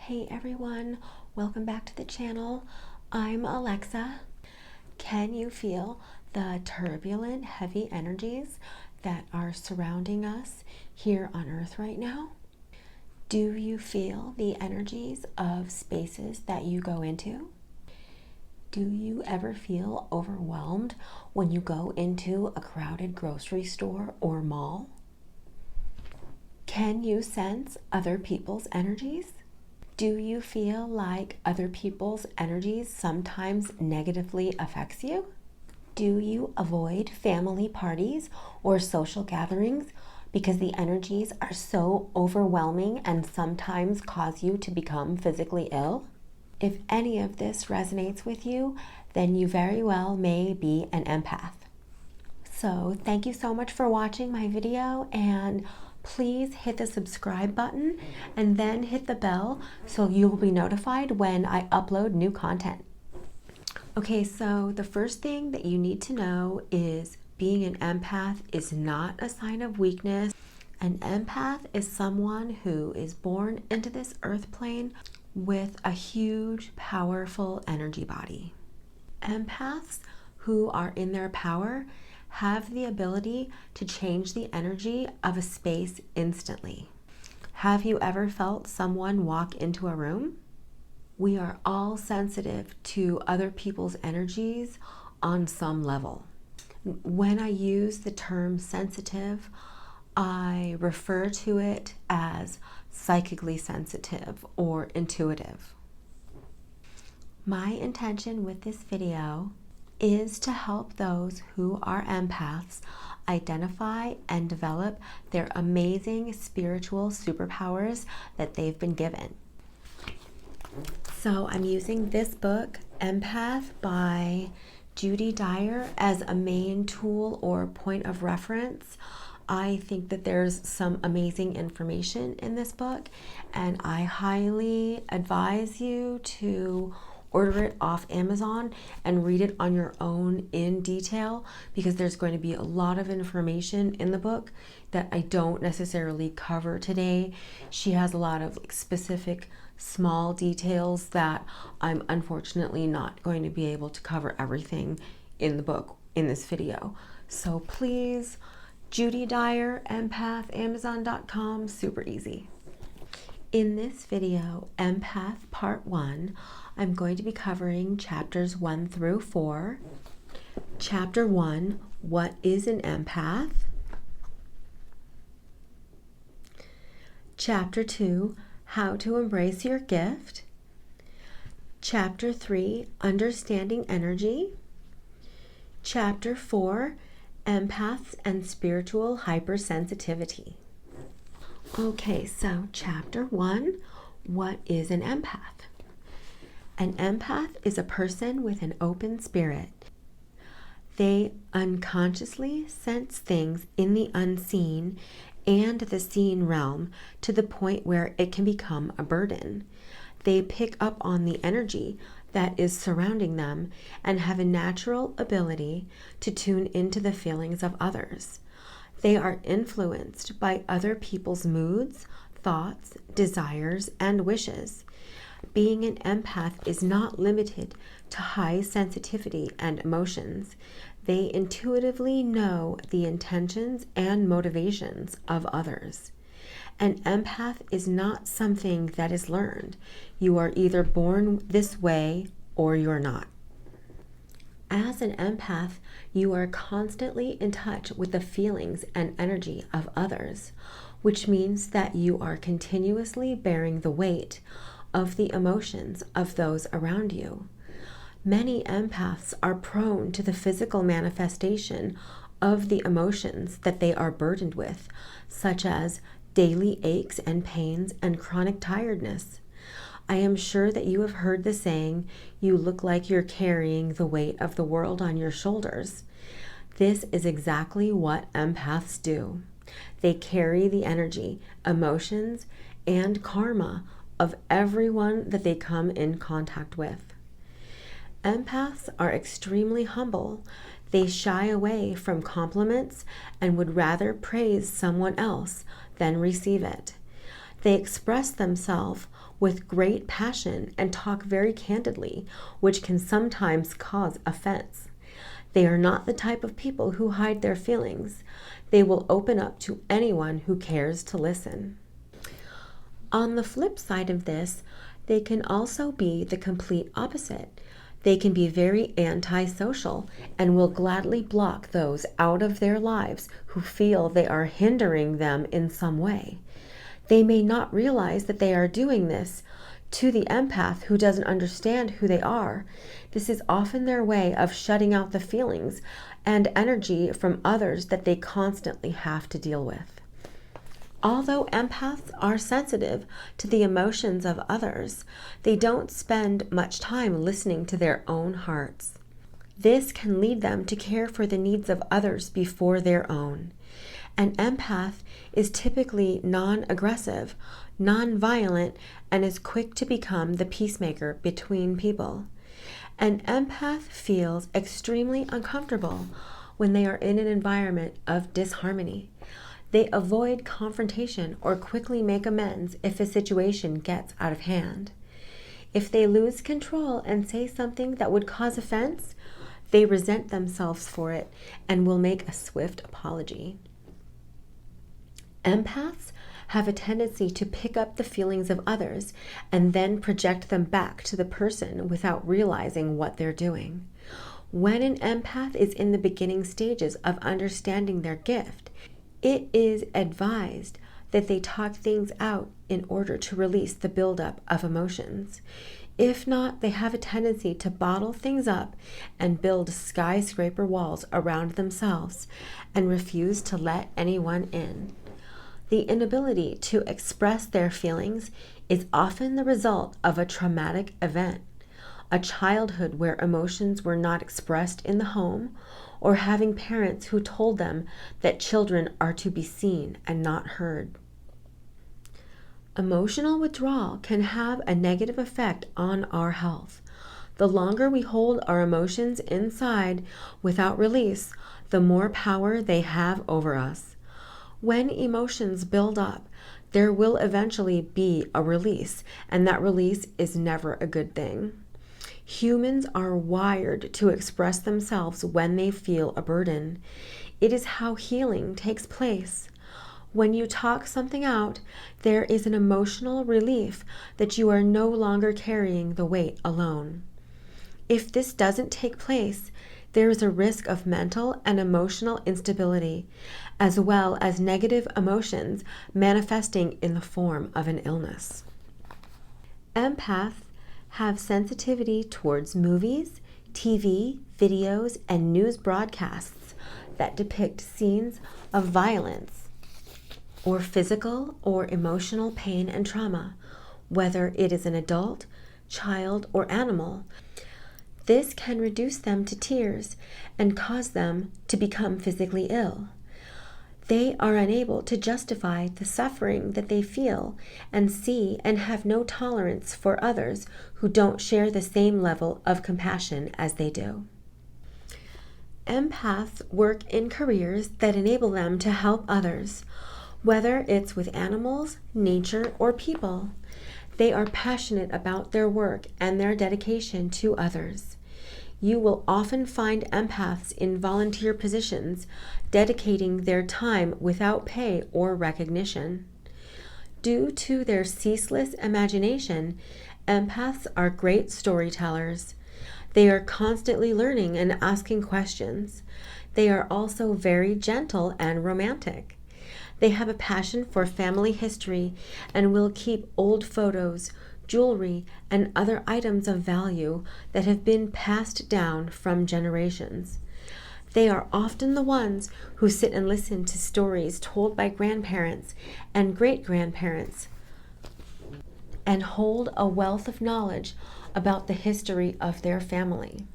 Hey everyone, welcome back to the channel. I'm Alexa. Can you feel the turbulent, heavy energies that are surrounding us here on Earth right now? Do you feel the energies of spaces that you go into? Do you ever feel overwhelmed when you go into a crowded grocery store or mall? Can you sense other people's energies? Do you feel like other people's energies sometimes negatively affects you? Do you avoid family parties or social gatherings because the energies are so overwhelming and sometimes cause you to become physically ill? If any of this resonates with you, then you very well may be an empath. So thank you so much for watching my video, and please hit the subscribe button and then hit the bell so you'll be notified when I upload new content. Okay, so the first thing that you need to know is being an empath is not a sign of weakness. An empath is someone who is born into this earth plane with a huge, powerful energy body. Empaths who are in their power have the ability to change the energy of a space instantly. Have you ever felt someone walk into a room? We are all sensitive to other people's energies on some level. When I use the term sensitive, I refer to it as psychically sensitive or intuitive. My intention with this video is to help those who are empaths identify and develop their amazing spiritual superpowers that they've been given. So I'm using this book, Empath by Judy Dyer, as a main tool or point of reference. I think that there's some amazing information in this book, and I highly advise you to order it off Amazon and read it on your own in detail, because there's going to be a lot of information in the book that I don't necessarily cover today. She has a lot of specific small details that I'm unfortunately not going to be able to cover everything in the book in this video. So please, Judy Dyer, Empath, Amazon.com, super easy. In this video, Empath Part 1, I'm going to be covering chapters 1 through 4. Chapter 1, what is an empath? Chapter 2, how to embrace your gift. Chapter 3, understanding energy. Chapter 4, empaths and spiritual hypersensitivity. Okay, so chapter 1, what is an empath? An empath is a person with an open spirit. They unconsciously sense things in the unseen and the seen realm to the point where it can become a burden. They pick up on the energy that is surrounding them and have a natural ability to tune into the feelings of others. They are influenced by other people's moods, thoughts, desires, and wishes. Being an empath is not limited to high sensitivity and emotions. They intuitively know the intentions and motivations of others. An empath is not something that is learned. You are either born this way or you're not. As an empath, you are constantly in touch with the feelings and energy of others, which means that you are continuously bearing the weight of the emotions of those around you. Many empaths are prone to the physical manifestation of the emotions that they are burdened with, such as daily aches and pains and chronic tiredness. I am sure that you have heard the saying, "You look like you're carrying the weight of the world on your shoulders." This is exactly what empaths do. They carry the energy, emotions, and karma of everyone that they come in contact with. Empaths are extremely humble. They shy away from compliments and would rather praise someone else than receive it. They express themselves with great passion and talk very candidly, which can sometimes cause offense. They are not the type of people who hide their feelings. They will open up to anyone who cares to listen. On the flip side of this, they can also be the complete opposite. They can be very antisocial and will gladly block those out of their lives who feel they are hindering them in some way. They may not realize that they are doing this. To the empath who doesn't understand who they are, this is often their way of shutting out the feelings and energy from others that they constantly have to deal with. Although empaths are sensitive to the emotions of others, they don't spend much time listening to their own hearts. This can lead them to care for the needs of others before their own. An empath is typically non-aggressive, non-violent, and is quick to become the peacemaker between people. An empath feels extremely uncomfortable when they are in an environment of disharmony. They avoid confrontation or quickly make amends if a situation gets out of hand. If they lose control and say something that would cause offense, they resent themselves for it and will make a swift apology. Empaths have a tendency to pick up the feelings of others and then project them back to the person without realizing what they're doing. When an empath is in the beginning stages of understanding their gift, it is advised that they talk things out in order to release the buildup of emotions. If not, they have a tendency to bottle things up and build skyscraper walls around themselves and refuse to let anyone in. The inability to express their feelings is often the result of a traumatic event, a childhood where emotions were not expressed in the home, or having parents who told them that children are to be seen and not heard. Emotional withdrawal can have a negative effect on our health. The longer we hold our emotions inside without release, the more power they have over us. When emotions build up, there will eventually be a release, and that release is never a good thing. Humans are wired to express themselves when they feel a burden. It is how healing takes place. When you talk something out, there is an emotional relief that you are no longer carrying the weight alone. If this doesn't take place, there is a risk of mental and emotional instability, as well as negative emotions manifesting in the form of an illness. Empaths have sensitivity towards movies, TV, videos, and news broadcasts that depict scenes of violence or physical or emotional pain and trauma, whether it is an adult, child, or animal. This can reduce them to tears and cause them to become physically ill. They are unable to justify the suffering that they feel and see, and have no tolerance for others who don't share the same level of compassion as they do. Empaths work in careers that enable them to help others, whether it's with animals, nature, or people. They are passionate about their work and their dedication to others. You will often find empaths in volunteer positions, dedicating their time without pay or recognition. Due to their ceaseless imagination, empaths are great storytellers. They are constantly learning and asking questions. They are also very gentle and romantic. They have a passion for family history and will keep old photos, jewelry, and other items of value that have been passed down from generations. They are often the ones who sit and listen to stories told by grandparents and great-grandparents and hold a wealth of knowledge about the history of their family.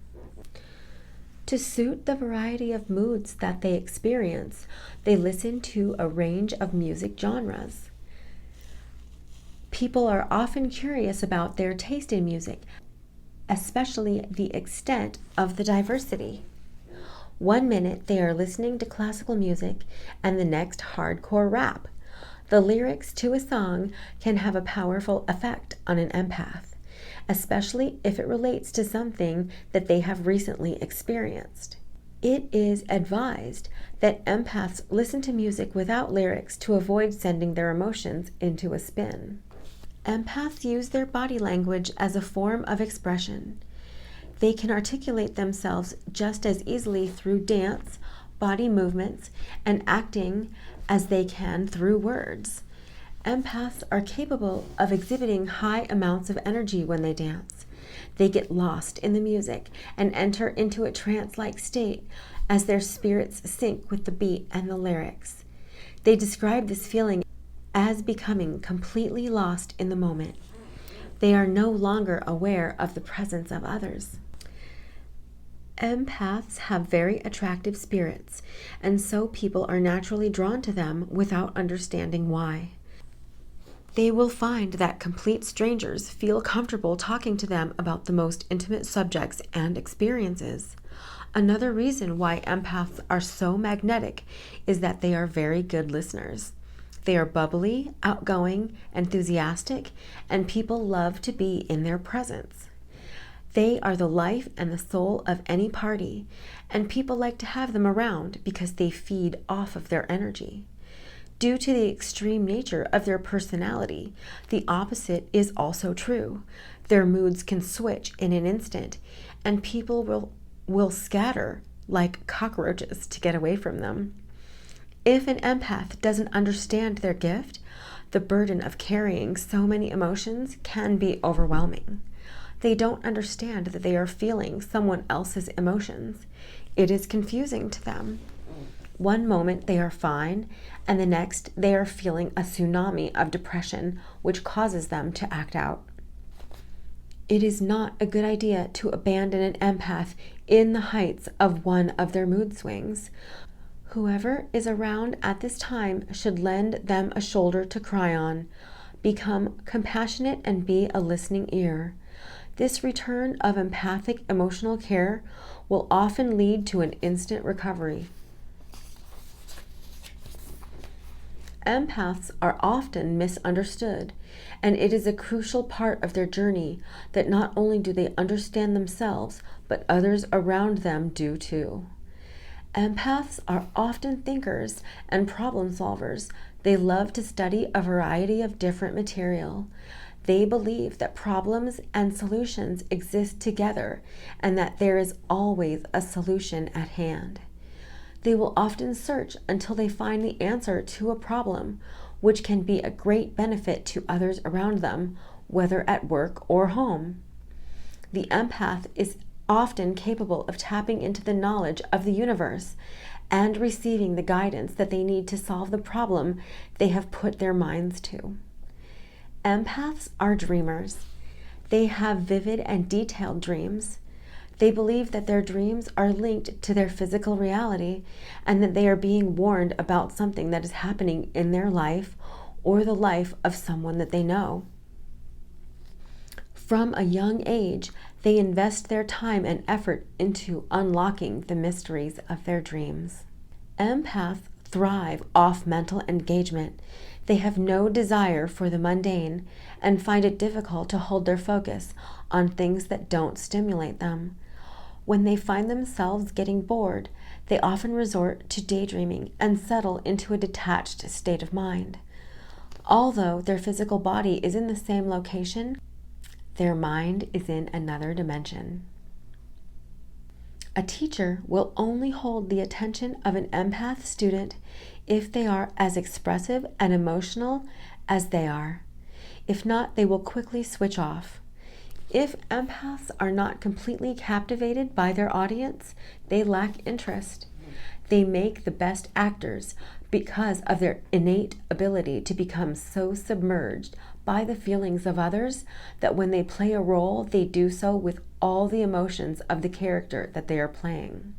To suit the variety of moods that they experience, they listen to a range of music genres. People are often curious about their taste in music, especially the extent of the diversity. One minute they are listening to classical music and the next hardcore rap. The lyrics to a song can have a powerful effect on an empath, especially if it relates to something that they have recently experienced. It is advised that empaths listen to music without lyrics to avoid sending their emotions into a spin. Empaths use their body language as a form of expression. They can articulate themselves just as easily through dance, body movements, and acting as they can through words. Empaths are capable of exhibiting high amounts of energy when they dance. They get lost in the music and enter into a trance-like state as their spirits sync with the beat and the lyrics. They describe this feeling as becoming completely lost in the moment. They are no longer aware of the presence of others. Empaths have very attractive spirits, and so people are naturally drawn to them without understanding why. They will find that complete strangers feel comfortable talking to them about the most intimate subjects and experiences. Another reason why empaths are so magnetic is that they are very good listeners. They are bubbly, outgoing, enthusiastic, and people love to be in their presence. They are the life and the soul of any party, and people like to have them around because they feed off of their energy. Due to the extreme nature of their personality, the opposite is also true. Their moods can switch in an instant, and people will scatter like cockroaches to get away from them. If an empath doesn't understand their gift, the burden of carrying so many emotions can be overwhelming. They don't understand that they are feeling someone else's emotions. It is confusing to them. One moment they are fine, and the next they are feeling a tsunami of depression, which causes them to act out. It is not a good idea to abandon an empath in the heights of one of their mood swings. Whoever is around at this time should lend them a shoulder to cry on. Become compassionate and be a listening ear. This return of empathic emotional care will often lead to an instant recovery. Empaths are often misunderstood, and it is a crucial part of their journey that not only do they understand themselves, but others around them do too. Empaths are often thinkers and problem solvers. They love to study a variety of different material. They believe that problems and solutions exist together and that there is always a solution at hand. They will often search until they find the answer to a problem, which can be a great benefit to others around them, whether at work or home. The empath is often capable of tapping into the knowledge of the universe and receiving the guidance that they need to solve the problem they have put their minds to. Empaths are dreamers. They have vivid and detailed dreams. They believe that their dreams are linked to their physical reality and that they are being warned about something that is happening in their life or the life of someone that they know. From a young age, they invest their time and effort into unlocking the mysteries of their dreams. Empaths thrive off mental engagement. They have no desire for the mundane and find it difficult to hold their focus on things that don't stimulate them. When they find themselves getting bored, they often resort to daydreaming and settle into a detached state of mind. Although their physical body is in the same location, their mind is in another dimension. A teacher will only hold the attention of an empath student if they are as expressive and emotional as they are. If not, they will quickly switch off. If empaths are not completely captivated by their audience, they lack interest. They make the best actors because of their innate ability to become so submerged by the feelings of others that when they play a role, they do so with all the emotions of the character that they are playing.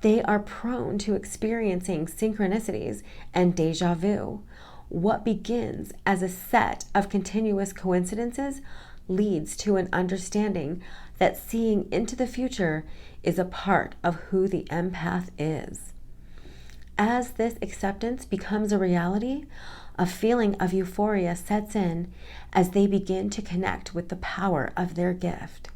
They are prone to experiencing synchronicities and déjà vu. What begins as a set of continuous coincidences leads to an understanding that seeing into the future is a part of who the empath is. As this acceptance becomes a reality, A feeling of euphoria sets in as they begin to connect with the power of their gift.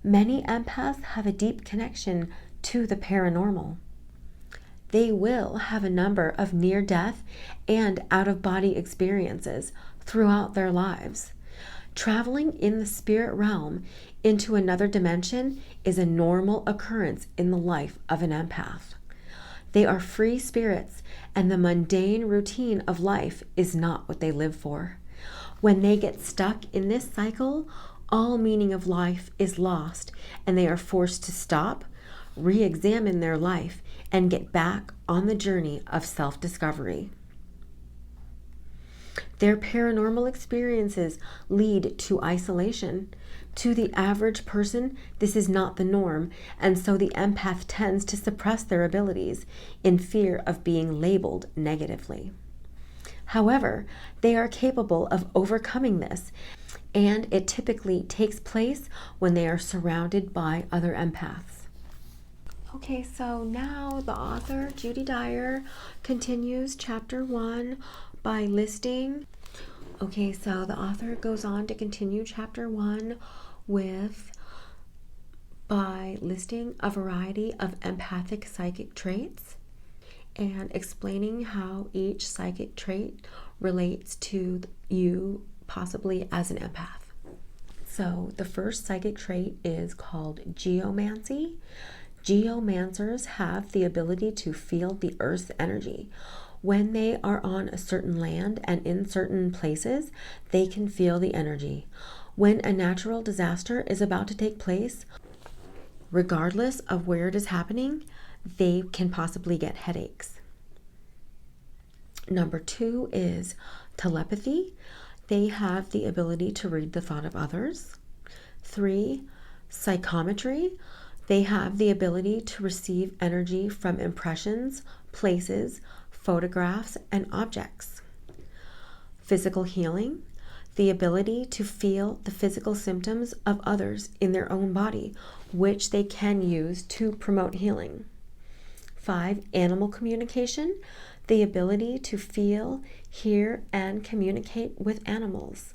Many empaths have a deep connection to the paranormal. They will have a number of near-death and out-of-body experiences throughout their lives. Traveling in the spirit realm into another dimension is a normal occurrence in the life of an empath. They are free spirits, and the mundane routine of life is not what they live for. When they get stuck in this cycle, all meaning of life is lost, and they are forced to stop, re-examine their life, and get back on the journey of self-discovery. Their paranormal experiences lead to isolation. To the average person, this is not the norm, and so the empath tends to suppress their abilities in fear of being labeled negatively. However, they are capable of overcoming this, and it typically takes place when they are surrounded by other empaths. Okay, so now the author, Judy Dyer, continues chapter 1 by listing. Okay, so the author goes on to continue chapter 1 by listing a variety of empathic psychic traits and explaining how each psychic trait relates to you possibly as an empath. So the first psychic trait is called geomancy. Geomancers have the ability to feel the earth's energy. When they are on a certain land and in certain places, they can feel the energy. When a natural disaster is about to take place, regardless of where it is happening, they can possibly get headaches. Number 2 is telepathy. They have the ability to read the thought of others. 3, psychometry. They have the ability to receive energy from impressions, places, photographs, and objects. Physical healing. The ability to feel the physical symptoms of others in their own body, which they can use to promote healing. 5, animal communication. The ability to feel, hear, and communicate with animals.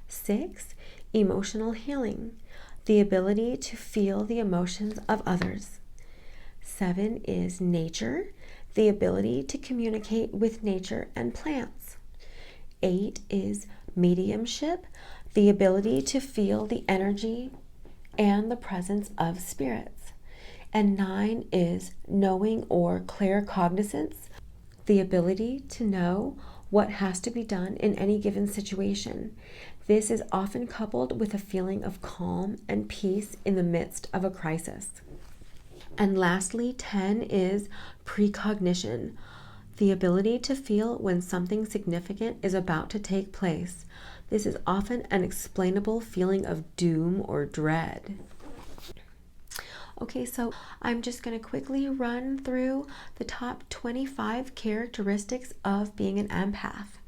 6, emotional healing. The ability to feel the emotions of others. 7 is nature. The ability to communicate with nature and plants. 8 is mediumship. The ability to feel the energy and the presence of spirits. And 9 is knowing or claircognizance. The ability to know what has to be done in any given situation. This is often coupled with a feeling of calm and peace in the midst of a crisis. And lastly, 10 is precognition. The ability to feel when something significant is about to take place. This is often an explainable feeling of doom or dread. Okay, so I'm just going to quickly run through the top 25 characteristics of being an empath.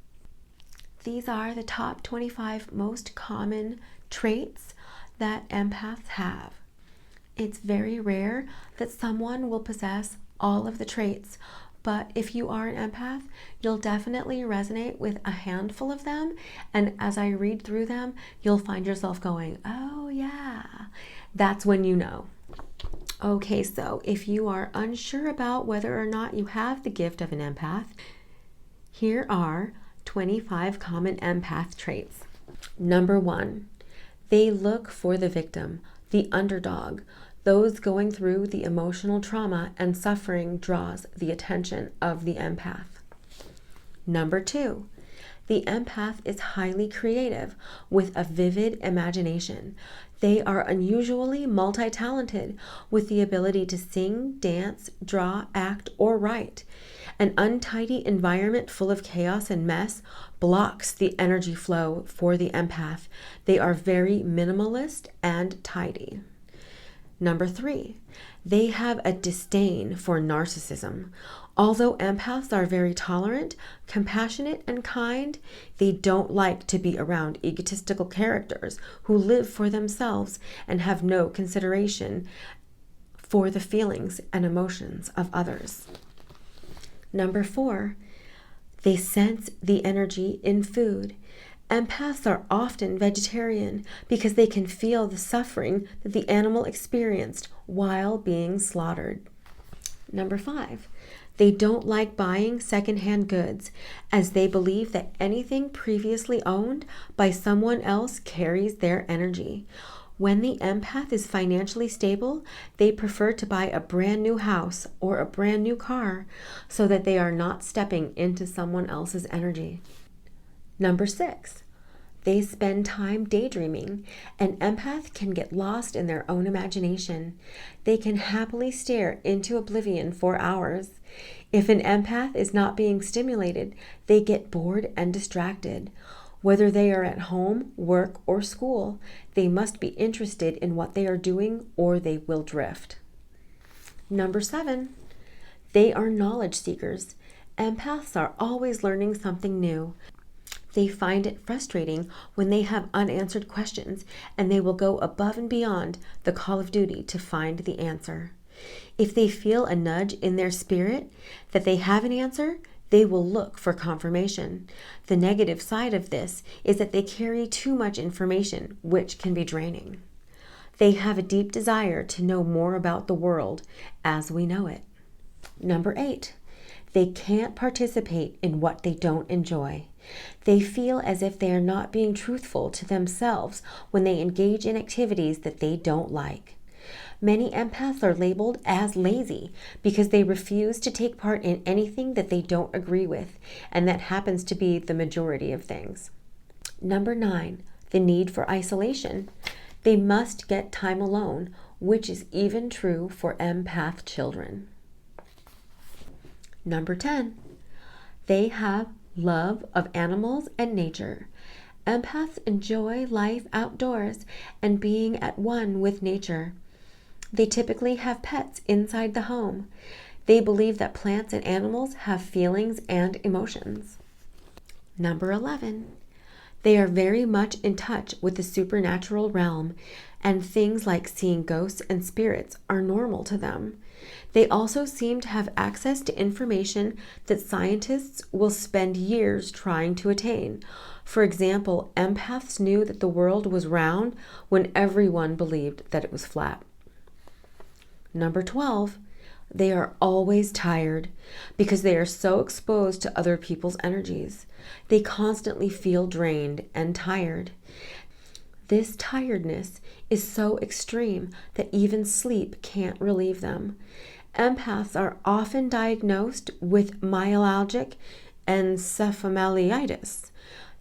These are the top 25 most common traits that empaths have. It's very rare that someone will possess all of the traits, but if you are an empath, you'll definitely resonate with a handful of them, and as I read through them, you'll find yourself going, oh yeah, that's when you know. Okay, so if you are unsure about whether or not you have the gift of an empath, here are 25 common empath traits. Number 1, they look for the victim, the underdog. Those going through the emotional trauma and suffering draws the attention of the empath. Number 2, the empath is highly creative with a vivid imagination. They are unusually multi-talented with the ability to sing, dance, draw, act, or write. An untidy environment full of chaos and mess blocks the energy flow for the empath. They are very minimalist and tidy. Number 3, they have a disdain for narcissism. Although empaths are very tolerant, compassionate, and kind, they don't like to be around egotistical characters who live for themselves and have no consideration for the feelings and emotions of others. Number 4, They sense the energy in food. Empaths are often vegetarian because they can feel the suffering that the animal experienced while being slaughtered. Number 5, they don't like buying secondhand goods as they believe that anything previously owned by someone else carries their energy. When the empath is financially stable, they prefer to buy a brand new house or a brand new car so that they are not stepping into someone else's energy. Number 6, they spend time daydreaming. An empath can get lost in their own imagination. They can happily stare into oblivion for hours. If an empath is not being stimulated, they get bored and distracted. Whether they are at home, work, or school, they must be interested in what they are doing or they will drift. Number 7, they are knowledge seekers. Empaths are always learning something new. They find it frustrating when they have unanswered questions, and they will go above and beyond the call of duty to find the answer. If they feel a nudge in their spirit that they have an answer, they will look for confirmation. The negative side of this is that they carry too much information, which can be draining. They have a deep desire to know more about the world as we know it. Number 8, they can't participate in what they don't enjoy. They feel as if they are not being truthful to themselves when they engage in activities that they don't like. Many empaths are labeled as lazy because they refuse to take part in anything that they don't agree with, and that happens to be the majority of things. Number 9, the need for isolation. They must get time alone, which is even true for empath children. Number 10, they have love of animals and nature. Empaths enjoy life outdoors and being at one with nature. They typically have pets inside the home. They believe that plants and animals have feelings and emotions. Number 11, they are very much in touch with the supernatural realm, and things like seeing ghosts and spirits are normal to them. They also seem to have access to information that scientists will spend years trying to attain. For example, empaths knew that the world was round when everyone believed that it was flat. Number 12, they are always tired because they are so exposed to other people's energies. They constantly feel drained and tired. This tiredness is so extreme that even sleep can't relieve them. Empaths are often diagnosed with myalgic encephalomyelitis.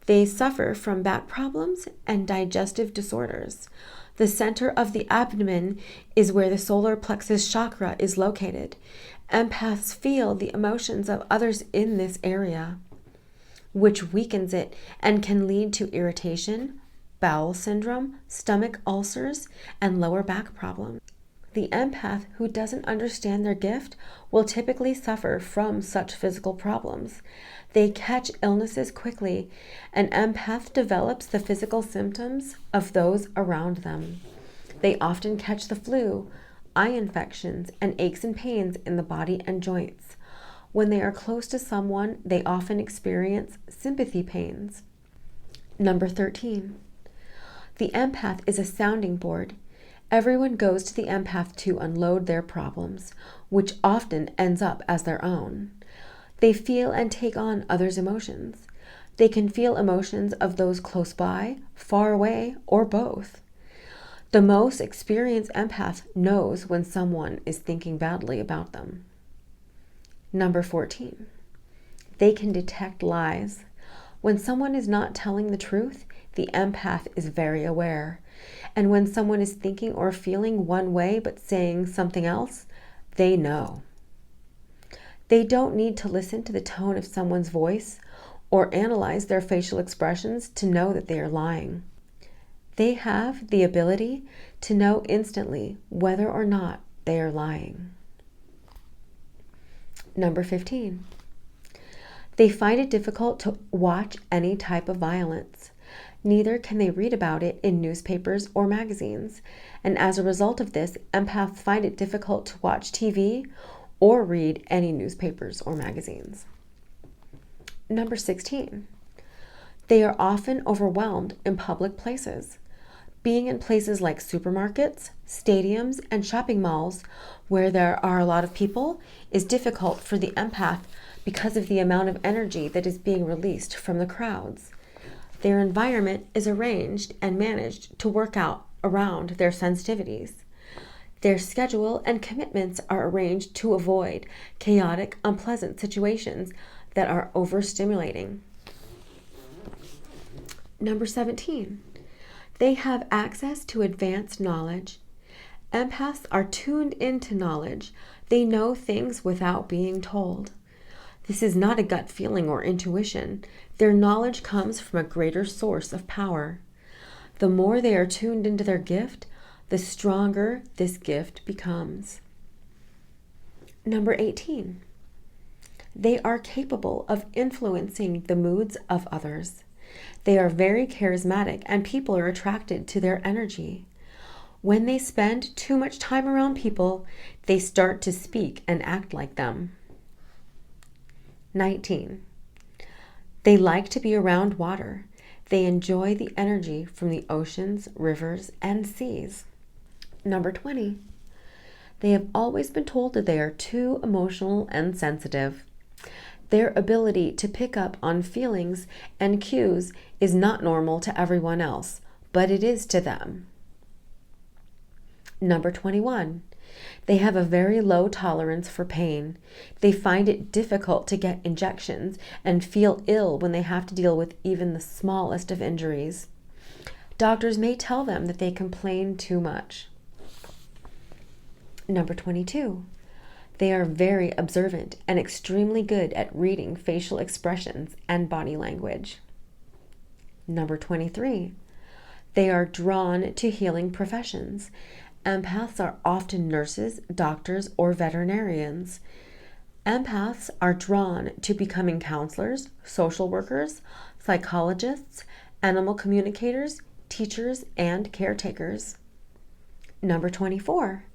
They suffer from back problems and digestive disorders. The center of the abdomen is where the solar plexus chakra is located. Empaths feel the emotions of others in this area, which weakens it and can lead to irritation, bowel syndrome, stomach ulcers, and lower back problems. The empath who doesn't understand their gift will typically suffer from such physical problems. They catch illnesses quickly. An empath develops the physical symptoms of those around them. They often catch the flu, eye infections, and aches and pains in the body and joints. When they are close to someone, they often experience sympathy pains. Number 13. The empath is a sounding board. Everyone goes to the empath to unload their problems, which often ends up as their own. They feel and take on others' emotions. They can feel emotions of those close by, far away, or both. The most experienced empath knows when someone is thinking badly about them. Number 14. They can detect lies. When someone is not telling the truth, the empath is very aware. And when someone is thinking or feeling one way but saying something else, they know. They don't need to listen to the tone of someone's voice or analyze their facial expressions to know that they are lying. They have the ability to know instantly whether or not they are lying. Number 15. They find it difficult to watch any type of violence. Neither can they read about it in newspapers or magazines. And as a result of this, empaths find it difficult to watch TV or read any newspapers or magazines. Number 16. They are often overwhelmed in public places. Being in places like supermarkets, stadiums, and shopping malls where there are a lot of people is difficult for the empath because of the amount of energy that is being released from the crowds. Their environment is arranged and managed to work out around their sensitivities. Their schedule and commitments are arranged to avoid chaotic, unpleasant situations that are overstimulating. Number 17. They have access to advanced knowledge. Empaths are tuned into knowledge. They know things without being told. This is not a gut feeling or intuition. Their knowledge comes from a greater source of power. The more they are tuned into their gift, the stronger this gift becomes. Number 18. They are capable of influencing the moods of others. They are very charismatic and people are attracted to their energy. When they spend too much time around people, they start to speak and act like them. 19. They like to be around water. They enjoy the energy from the oceans, rivers, and seas. Number 20. They have always been told that they are too emotional and sensitive. Their ability to pick up on feelings and cues is not normal to everyone else, but it is to them. Number 21. They have a very low tolerance for pain. They find it difficult to get injections and feel ill when they have to deal with even the smallest of injuries. Doctors may tell them that they complain too much. Number 22. They are very observant and extremely good at reading facial expressions and body language. Number 23. They are drawn to healing professions. Empaths are often nurses, doctors, or veterinarians. Empaths are drawn to becoming counselors, social workers, psychologists, animal communicators, teachers, and caretakers. Number 24.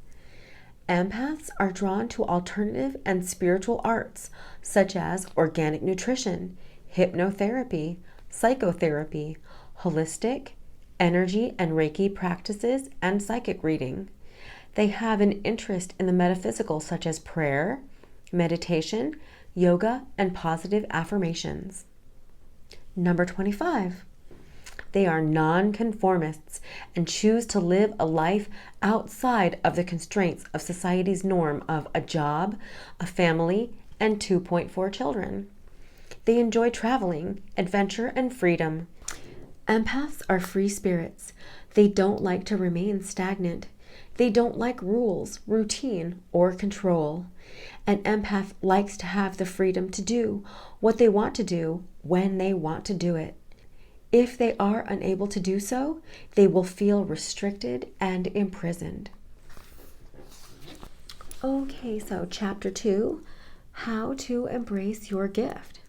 Empaths are drawn to alternative and spiritual arts such as organic nutrition, hypnotherapy, psychotherapy, holistic, energy and Reiki practices, and psychic reading. They have an interest in the metaphysical such as prayer, meditation, yoga, and positive affirmations. Number 25. They are nonconformists and choose to live a life outside of the constraints of society's norm of a job, a family, and 2.4 children. They enjoy traveling, adventure, and freedom. Empaths are free spirits. They don't like to remain stagnant. They don't like rules, routine, or control. An empath likes to have the freedom to do what they want to do when they want to do it. If they are unable to do so, they will feel restricted and imprisoned. Okay, so chapter 2, how to embrace your gift.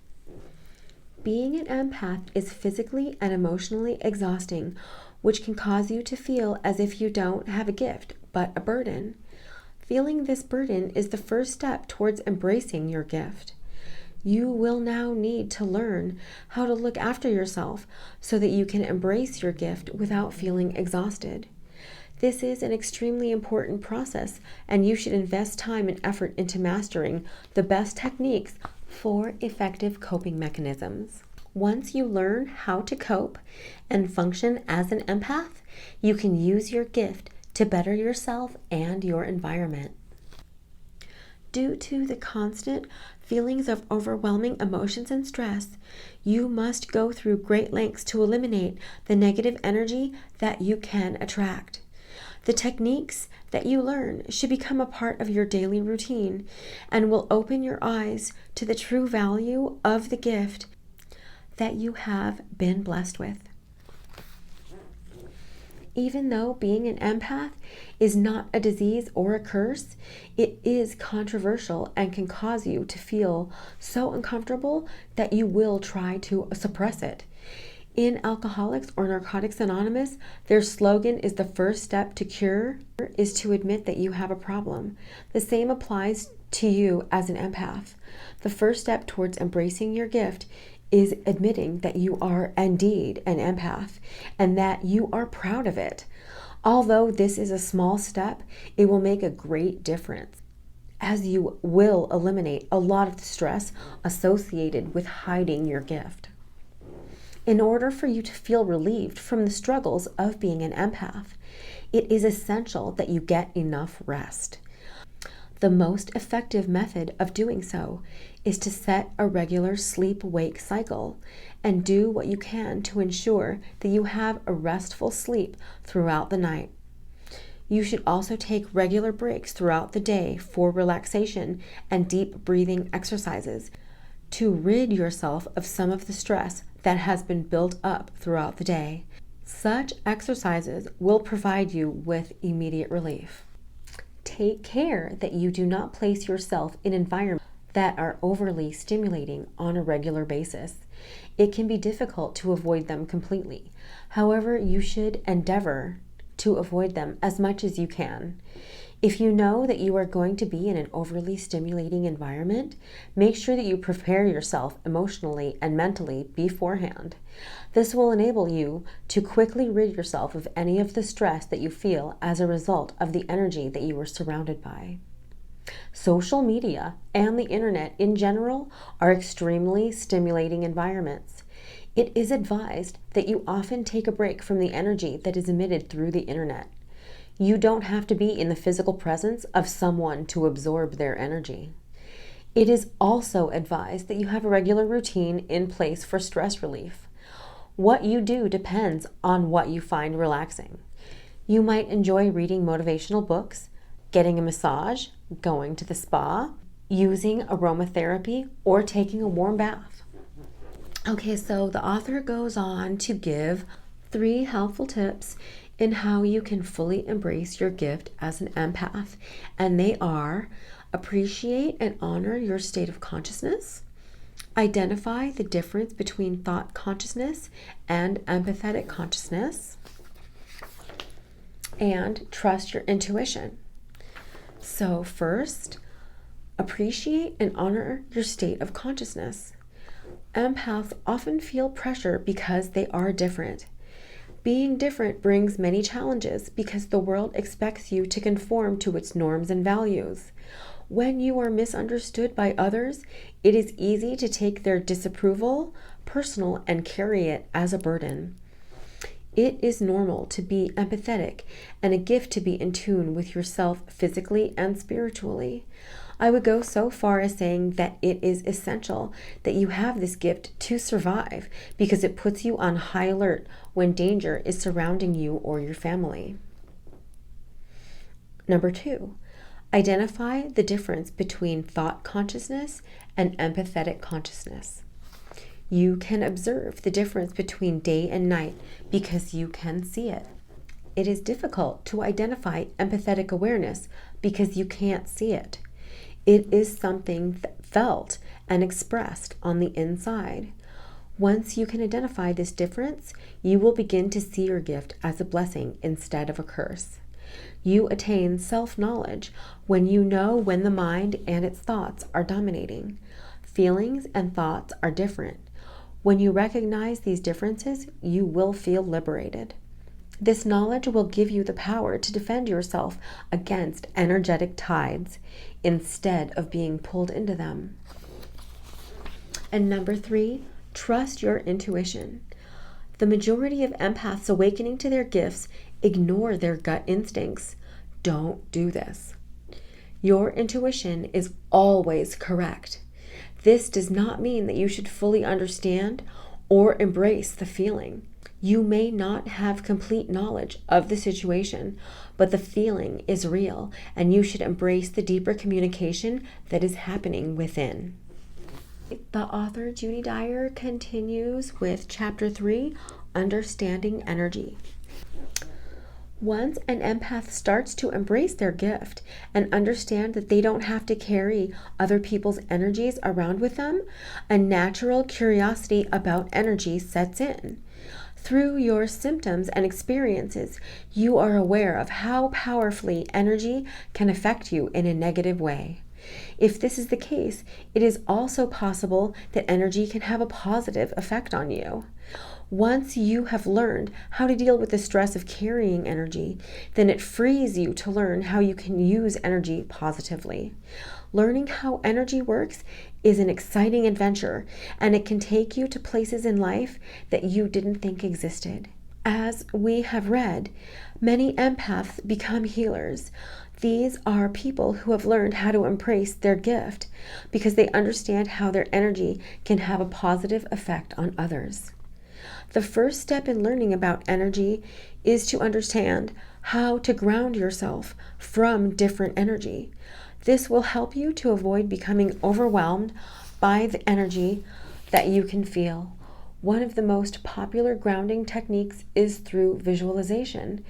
Being an empath is physically and emotionally exhausting, which can cause you to feel as if you don't have a gift, but a burden. Feeling this burden is the first step towards embracing your gift. You will now need to learn how to look after yourself so that you can embrace your gift without feeling exhausted. This is an extremely important process, and you should invest time and effort into mastering the best techniques for effective coping mechanisms. Once you learn how to cope and function as an empath, you can use your gift to better yourself and your environment. Due to the constant feelings of overwhelming emotions and stress, you must go through great lengths to eliminate the negative energy that you can attract. The techniques that you learn should become a part of your daily routine and will open your eyes to the true value of the gift that you have been blessed with. Even though being an empath is not a disease or a curse, it is controversial and can cause you to feel so uncomfortable that you will try to suppress it. In Alcoholics or Narcotics Anonymous, their slogan is the first step to cure is to admit that you have a problem. The same applies to you as an empath. The first step towards embracing your gift is admitting that you are indeed an empath and that you are proud of it. Although this is a small step, it will make a great difference, as you will eliminate a lot of the stress associated with hiding your gift. In order for you to feel relieved from the struggles of being an empath, it is essential that you get enough rest. The most effective method of doing so is to set a regular sleep-wake cycle and do what you can to ensure that you have a restful sleep throughout the night. You should also take regular breaks throughout the day for relaxation and deep breathing exercises to rid yourself of some of the stress that has been built up throughout the day. Such exercises will provide you with immediate relief. Take care that you do not place yourself in environments that are overly stimulating on a regular basis. It can be difficult to avoid them completely. However, you should endeavor to avoid them as much as you can. If you know that you are going to be in an overly stimulating environment, make sure that you prepare yourself emotionally and mentally beforehand. This will enable you to quickly rid yourself of any of the stress that you feel as a result of the energy that you are surrounded by. Social media and the internet in general are extremely stimulating environments. It is advised that you often take a break from the energy that is emitted through the internet. You don't have to be in the physical presence of someone to absorb their energy. It is also advised that you have a regular routine in place for stress relief. What you do depends on what you find relaxing. You might enjoy reading motivational books, getting a massage, going to the spa, using aromatherapy, or taking a warm bath. Okay, so the author goes on to give 3 helpful tips in how you can fully embrace your gift as an empath, and they are: appreciate and honor your state of consciousness, identify the difference between thought consciousness and empathetic consciousness, and trust your intuition. So first, appreciate and honor your state of consciousness. Empaths often feel pressure because they are different. Being different brings many challenges because the world expects you to conform to its norms and values. When you are misunderstood by others, it is easy to take their disapproval personal and carry it as a burden. It is normal to be empathetic and a gift to be in tune with yourself physically and spiritually. I would go so far as saying that it is essential that you have this gift to survive because it puts you on high alert when danger is surrounding you or your family. Number 2, identify the difference between thought consciousness and empathetic consciousness. You can observe the difference between day and night because you can see it. It is difficult to identify empathetic awareness because you can't see it. It is something felt and expressed on the inside. Once you can identify this difference, you will begin to see your gift as a blessing instead of a curse. You attain self-knowledge when you know when the mind and its thoughts are dominating. Feelings and thoughts are different. When you recognize these differences, you will feel liberated. This knowledge will give you the power to defend yourself against energetic tides instead of being pulled into them. And number 3, trust your intuition. The majority of empaths awakening to their gifts ignore their gut instincts. Don't do this. Your intuition is always correct. This does not mean that you should fully understand or embrace the feeling. You may not have complete knowledge of the situation, but the feeling is real, and you should embrace the deeper communication that is happening within. The author, Judy Dyer, continues with Chapter 3, Understanding Energy. Once an empath starts to embrace their gift and understand that they don't have to carry other people's energies around with them, a natural curiosity about energy sets in. Through your symptoms and experiences, you are aware of how powerfully energy can affect you in a negative way. If this is the case, it is also possible that energy can have a positive effect on you. Once you have learned how to deal with the stress of carrying energy, then it frees you to learn how you can use energy positively. Learning how energy works is an exciting adventure, and it can take you to places in life that you didn't think existed. As we have read, many empaths become healers. These are people who have learned how to embrace their gift because they understand how their energy can have a positive effect on others. The first step in learning about energy is to understand how to ground yourself from different energy. This will help you to avoid becoming overwhelmed by the energy that you can feel. One of the most popular grounding techniques is through visualization.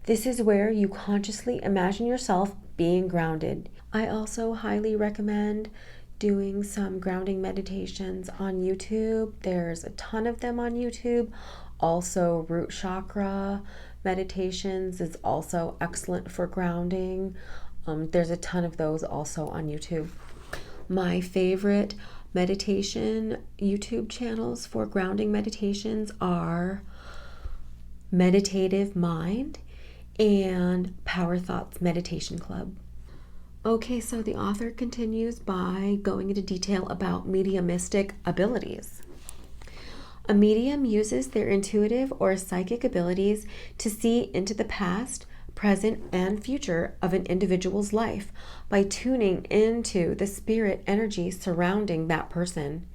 This is where you consciously imagine yourself being grounded. I also highly recommend doing some grounding meditations on YouTube. There's a ton of them on YouTube. Also, root chakra meditations is also excellent for grounding. There's a ton of those also on YouTube. My favorite meditation YouTube channels for grounding meditations are Meditative Mind and Power Thoughts Meditation Club. Okay, so the author continues by going into detail about mediumistic abilities. A medium uses their intuitive or psychic abilities to see into the past, present, and future of an individual's life by tuning into the spirit energy surrounding that person.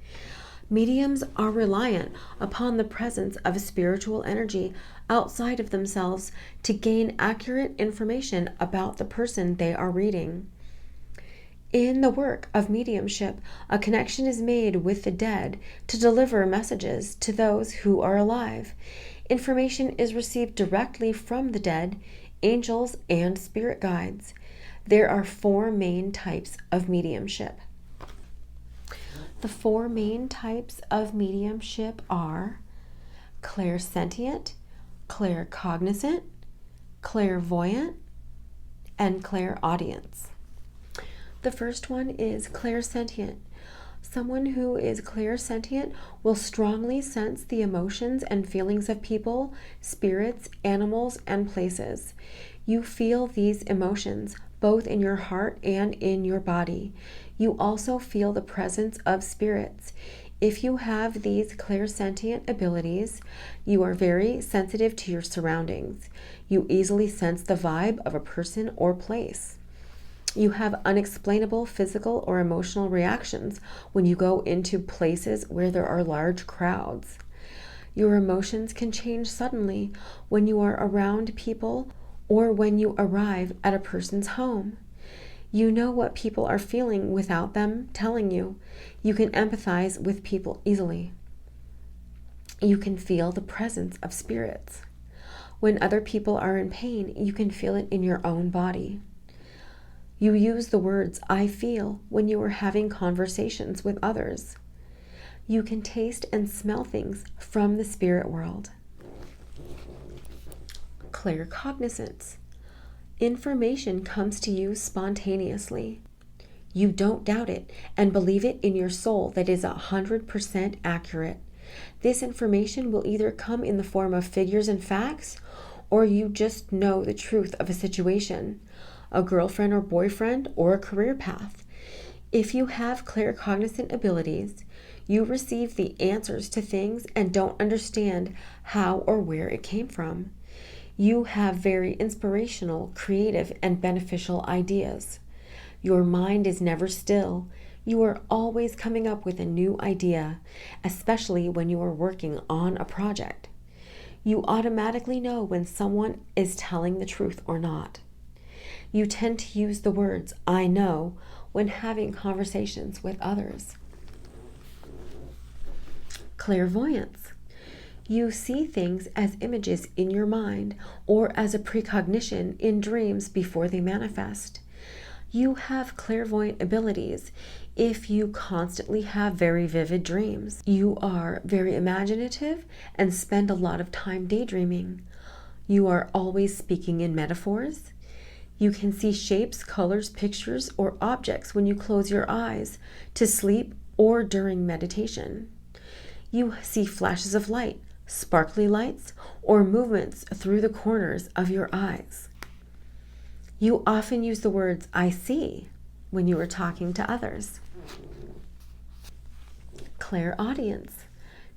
Mediums are reliant upon the presence of a spiritual energy outside of themselves to gain accurate information about the person they are reading. In the work of mediumship, a connection is made with the dead to deliver messages to those who are alive. Information is received directly from the dead, angels, and spirit guides. There are 4 main types of mediumship. The 4 main types of mediumship are clairsentient, claircognizant, clairvoyant, and clairaudience. The first one is clairsentient. Someone who is clairsentient will strongly sense the emotions and feelings of people, spirits, animals, and places. You feel these emotions both in your heart and in your body. You also feel the presence of spirits. If you have these clairsentient abilities, you are very sensitive to your surroundings. You easily sense the vibe of a person or place. You have unexplainable physical or emotional reactions when you go into places where there are large crowds. Your emotions can change suddenly when you are around people or when you arrive at a person's home. You know what people are feeling without them telling you. You can empathize with people easily. You can feel the presence of spirits. When other people are in pain, you can feel it in your own body. You use the words "I feel" when you are having conversations with others. You can taste and smell things from the spirit world. Claircognizance. Information comes to you spontaneously. You don't doubt it and believe it in your soul that is 100% accurate. This information will either come in the form of figures and facts, or you just know the truth of a situation, a girlfriend or boyfriend, or a career path. If you have claircognizant abilities, you receive the answers to things and don't understand how or where it came from. You have very inspirational, creative, and beneficial ideas. Your mind is never still. You are always coming up with a new idea, especially when you are working on a project. You automatically know when someone is telling the truth or not. You tend to use the words "I know" when having conversations with others. Clairvoyance. You see things as images in your mind or as a precognition in dreams before they manifest. You have clairvoyant abilities if you constantly have very vivid dreams. You are very imaginative and spend a lot of time daydreaming. You are always speaking in metaphors. You can see shapes, colors, pictures, or objects when you close your eyes to sleep or during meditation. You see flashes of light, sparkly lights, or movements through the corners of your eyes. You often use the words "I see" when you are talking to others. Clairaudience.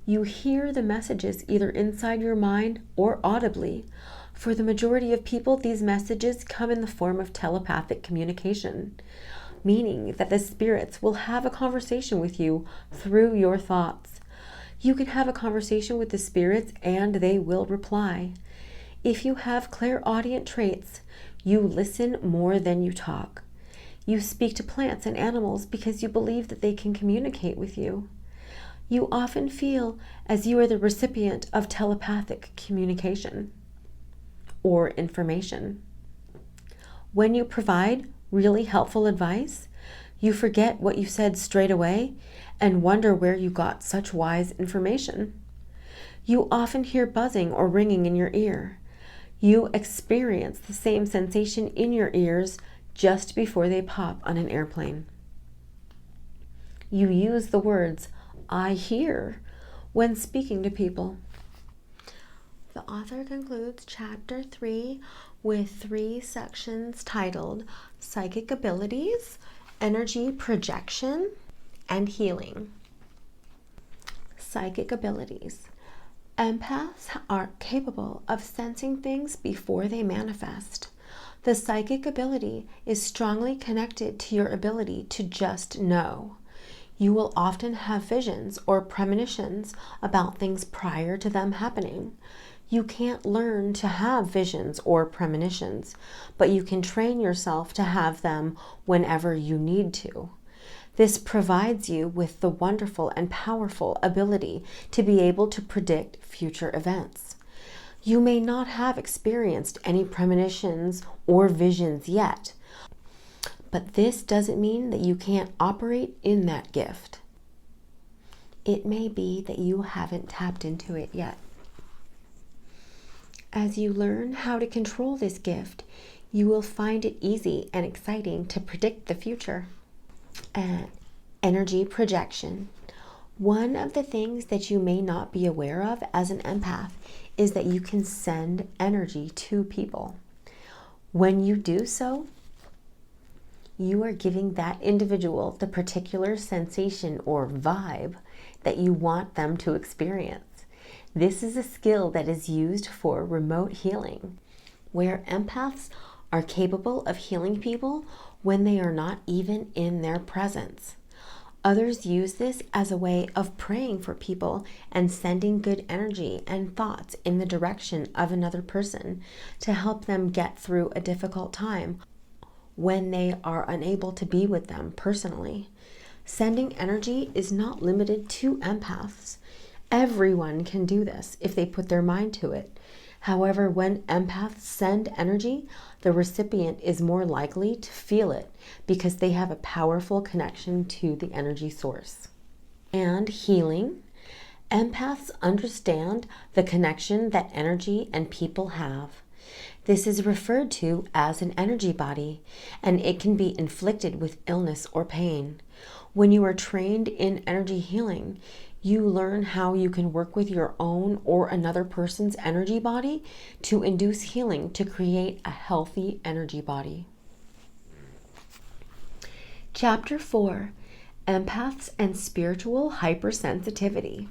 You hear the messages either inside your mind or audibly. For the majority of people, these messages come in the form of telepathic communication, meaning that the spirits will have a conversation with you through your thoughts. You can have a conversation with the spirits and they will reply. If you have clairaudient traits, you listen more than you talk. You speak to plants and animals because you believe that they can communicate with you. You often feel as you are the recipient of telepathic communication or information. When you provide really helpful advice, you forget what you said straight away and wonder where you got such wise information. You often hear buzzing or ringing in your ear. You experience the same sensation in your ears just before they pop on an airplane. You use the words "I hear" when speaking to people. The author concludes Chapter 3 with 3 sections titled Psychic Abilities, Energy Projection, and Healing. Psychic Abilities. Empaths are capable of sensing things before they manifest. The psychic ability is strongly connected to your ability to just know. You will often have visions or premonitions about things prior to them happening. You can't learn to have visions or premonitions, but you can train yourself to have them whenever you need to. This provides you with the wonderful and powerful ability to be able to predict future events. You may not have experienced any premonitions or visions yet, but this doesn't mean that you can't operate in that gift. It may be that you haven't tapped into it yet. As you learn how to control this gift, you will find it easy and exciting to predict the future. Energy projection. One of the things that you may not be aware of as an empath is that you can send energy to people. When you do so, you are giving that individual the particular sensation or vibe that you want them to experience. This is a skill that is used for remote healing, where empaths are capable of healing people when they are not even in their presence. Others use this as a way of praying for people and sending good energy and thoughts in the direction of another person to help them get through a difficult time when they are unable to be with them personally. Sending energy is not limited to empaths. Everyone can do this if they put their mind to it. However, when empaths send energy, the recipient is more likely to feel it because they have a powerful connection to the energy source. And healing. Empaths understand the connection that energy and people have. This is referred to as an energy body, and it can be inflicted with illness or pain. When you are trained in energy healing, you learn how you can work with your own or another person's energy body to induce healing to create a healthy energy body. Chapter 4, Empaths and Spiritual Hypersensitivity.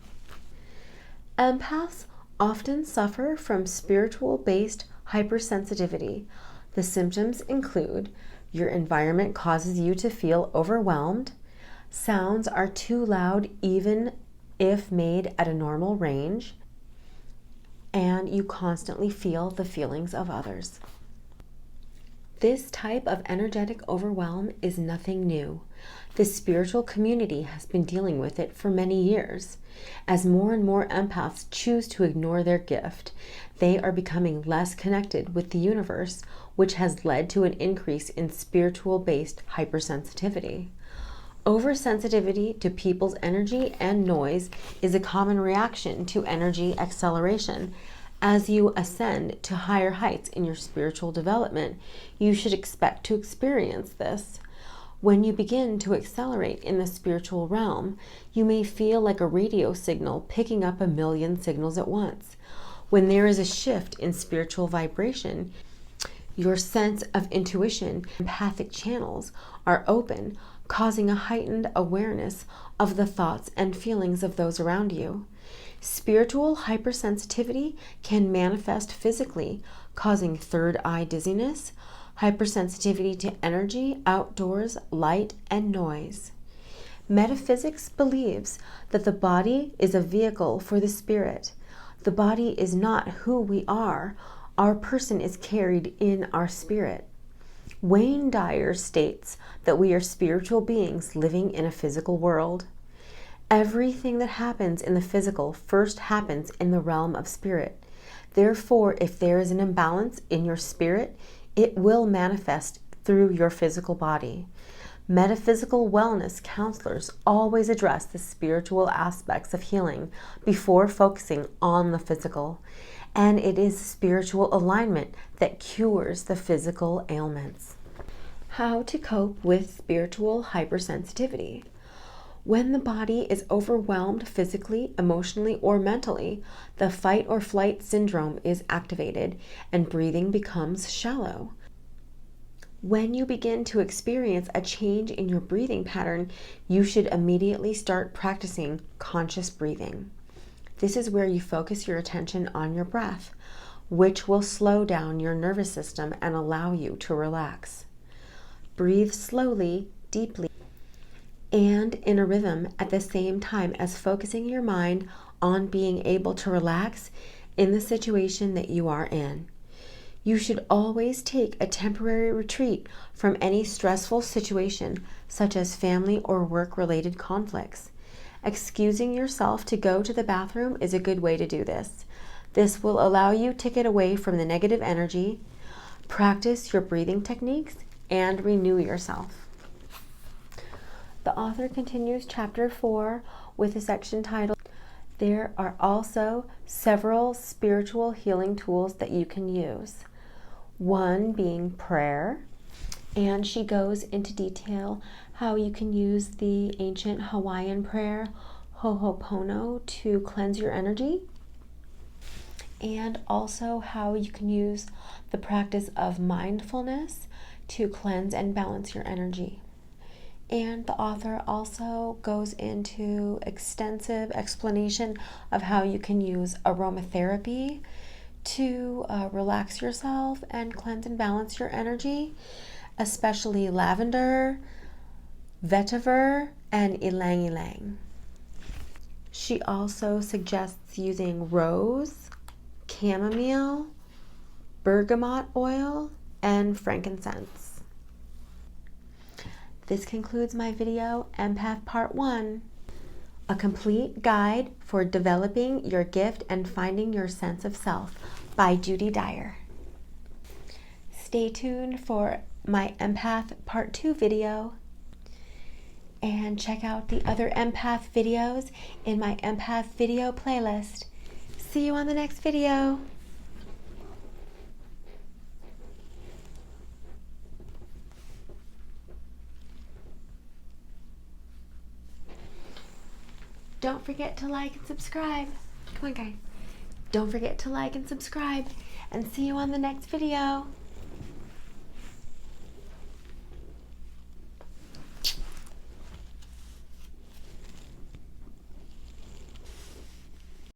Empaths often suffer from spiritual-based hypersensitivity. The symptoms include your environment causes you to feel overwhelmed, sounds are too loud even if made at a normal range, and you constantly feel the feelings of others. This type of energetic overwhelm is nothing new. The spiritual community has been dealing with it for many years. As more and more empaths choose to ignore their gift, they are becoming less connected with the universe, which has led to an increase in spiritual-based hypersensitivity. Oversensitivity to people's energy and noise is a common reaction to energy acceleration, As you ascend to higher heights in your spiritual development, you should expect to experience this. When you begin to accelerate in the spiritual realm, you may feel like a radio signal picking up a million signals at once. When there is a shift in spiritual vibration, your sense of intuition, empathic channels are open, causing a heightened awareness of the thoughts and feelings of those around you. Spiritual hypersensitivity can manifest physically, causing third eye dizziness, hypersensitivity to energy, outdoors, light, and noise. Metaphysics believes that the body is a vehicle for the spirit. The body is not who we are. Our person is carried in our spirit. Wayne Dyer states that we are spiritual beings living in a physical world. Everything that happens in the physical first happens in the realm of spirit. Therefore, if there is an imbalance in your spirit, it will manifest through your physical body. Metaphysical wellness counselors always address the spiritual aspects of healing before focusing on the physical, and it is spiritual alignment that cures the physical ailments. How to cope with spiritual hypersensitivity. When the body is overwhelmed physically, emotionally, or mentally, the fight or flight syndrome is activated and breathing becomes shallow. When you begin to experience a change in your breathing pattern, you should immediately start practicing conscious breathing. This is where you focus your attention on your breath, which will slow down your nervous system and allow you to relax. Breathe slowly, deeply, and in a rhythm at the same time as focusing your mind on being able to relax in the situation that you are in. You should always take a temporary retreat from any stressful situation, such as family or work-related conflicts. Excusing yourself to go to the bathroom is a good way to do this. This will allow you to get away from the negative energy, practice your breathing techniques, and renew yourself. The author continues chapter 4 with a section titled, "There are also several spiritual healing tools that you can use." One being prayer, and she goes into detail how you can use the ancient Hawaiian prayer, Ho'oponopono, to cleanse your energy, and also how you can use the practice of mindfulness to cleanse and balance your energy. And the author also goes into extensive explanation of how you can use aromatherapy to relax yourself and cleanse and balance your energy, especially lavender, vetiver, and ylang ylang. She also suggests using rose, chamomile, bergamot oil, and frankincense. This concludes my video, Empath Part 1. A complete guide for developing your gift and finding your sense of self by Judy Dyer. Stay tuned for my Empath Part 2 video, and check out the other Empath videos in my Empath video playlist. See you on the next video. Don't forget to like and subscribe. Come on, guys. Don't forget to like and subscribe, and see you on the next video.